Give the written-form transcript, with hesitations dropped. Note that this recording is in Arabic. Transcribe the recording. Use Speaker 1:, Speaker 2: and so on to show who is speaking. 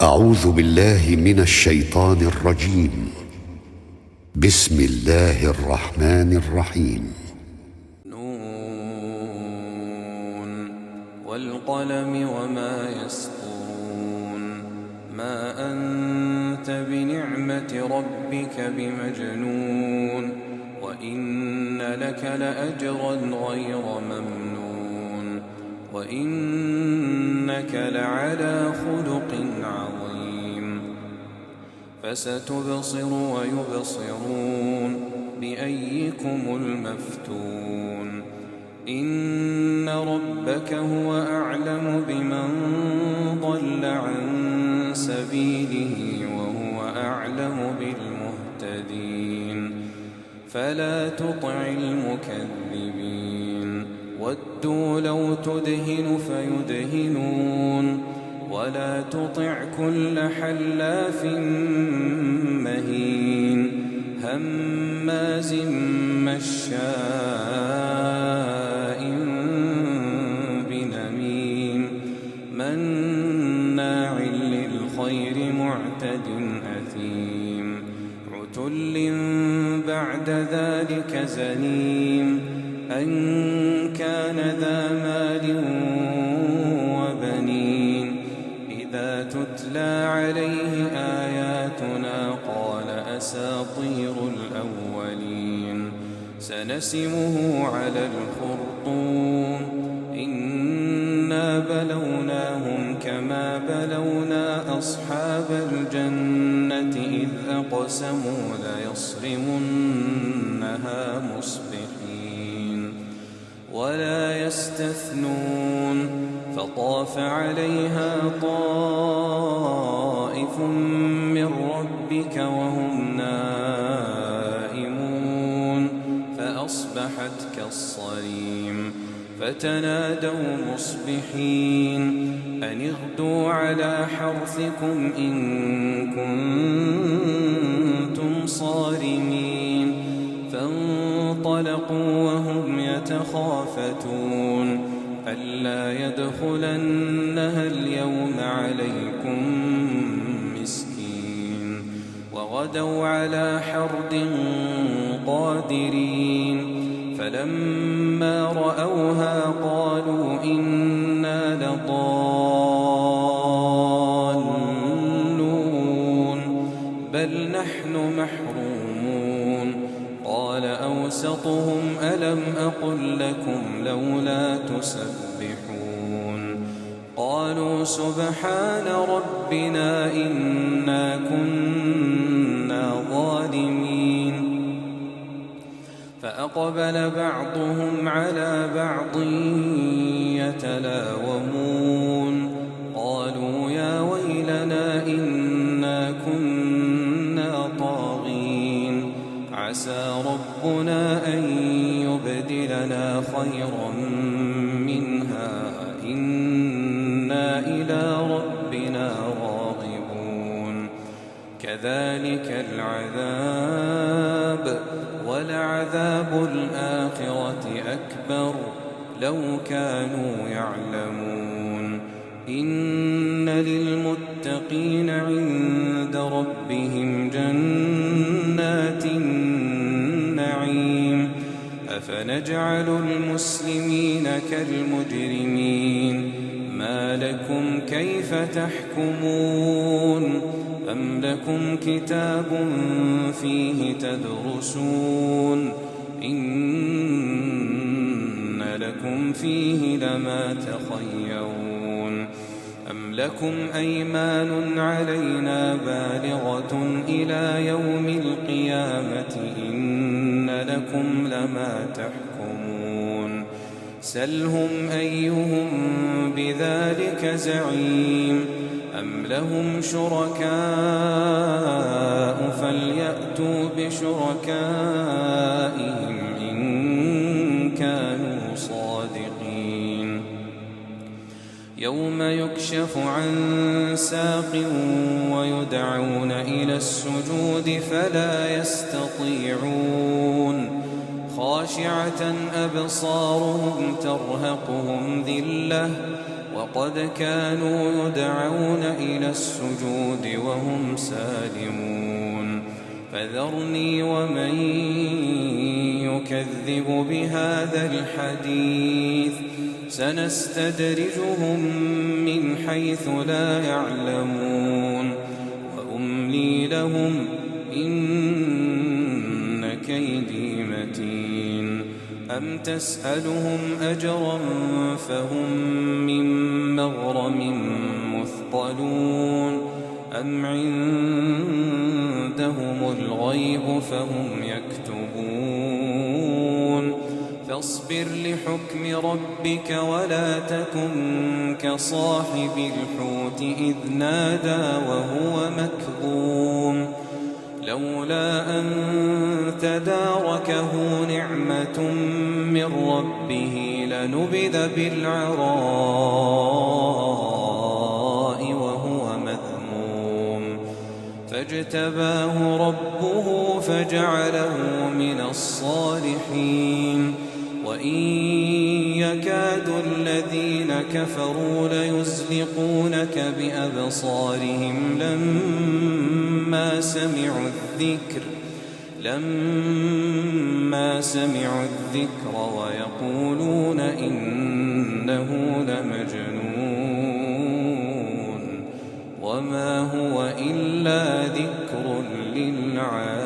Speaker 1: أعوذ بالله من الشيطان الرجيم. بسم الله الرحمن الرحيم.
Speaker 2: نون والقلم وما يسطرون. ما أنت بنعمة ربك بمجنون، وإن لك لأجرا غير ممنون، وإنك لعلى خلق عظيم. فستبصر ويبصرون بأيكم المفتون. إن ربك هو أعلم بمن ضل عن سبيله وهو أعلم بالمهتدين. فلا تطع المكذبين. ودوا لو تدهن فيدهنون، ولا تطع كل حلاف مهين هماز مشاء بنميم مناع للخير معتد أثيم عتل بعد ذلك زنيم أن كان ذا مال وبنين. إذا تتلى عليه آياتنا قال أساطير الأولين. سنسمه على الخرطوم. إنا بلوناهم كما بلونا أصحاب الجنة إذ أقسموا ليصرمنها مصبحين ولا يستثنون. فطاف عليها طائف من ربك وهم نائمون فأصبحت كالصريم. فتنادوا مصبحين أن اغدوا على حرثكم إن كنتم صارمين. فانطلقوا وهم يتخافتون ألا يدخلنها اليوم عليكم مسكين. وغدوا على حرد قادرين. فلما رأوها قالوا إنا لضالون بل نحن محرومون. قال أوسطهم ألم أقل لكم لولا تسبحون. قالوا سبحان ربنا إنا كنا ظالمين. فأقبل بعضهم على بعض يتلاومون. قالوا يا ويلنا إنا كنا طاغين. عسى ربنا أن يبدلنا خيرا منها إنا إلى ربنا راغبون. كذلك العذاب ولعذاب الآخرة أكبر لو كانوا يعلمون. إن للمتقين عند ربهم جنات النعيم. أفنجعل المسلمين كالمجرمين. ما لكم كيف تحكمون؟ أم لكم كتاب فيه تدرسون إن لكم فيه لما تخيرون. أم لكم أيمان علينا بالغة إلى يوم القيامة إن لكم لما تحكمون. سلهم أيهم بذلك زعيم. أم لهم شركاء فليأتوا بشركائهم إن كانوا صادقين. يوم يكشف عن ساق ويدعون إلى السجود فلا يستطيعون. خاشعة أبصارهم ترهقهم ذلة وقد كانوا يدعون إلى السجود وهم سالمون فذرني ومن يكذب بهذا الحديث سنستدرجهم من حيث لا يعلمون وأملي لهم إن كيدي متين أم تسألهم أجرا فهم من مغرم مثقلون أم عندهم الغيب فهم يكتبون فاصبر لحكم ربك ولا تكن كصاحب الحوت إذ نادى وهو مكظوم لولا أن تداركه نعمة من ربه لنبذ بالعراء وهو مذموم فاجتباه ربه فجعله من الصالحين وإن يكاد الذين كفروا ليزلقونك بأبصارهم لما سمعوا الذكر ويقولون إنه لمجنون وما هو إلا ذكر للعالمين.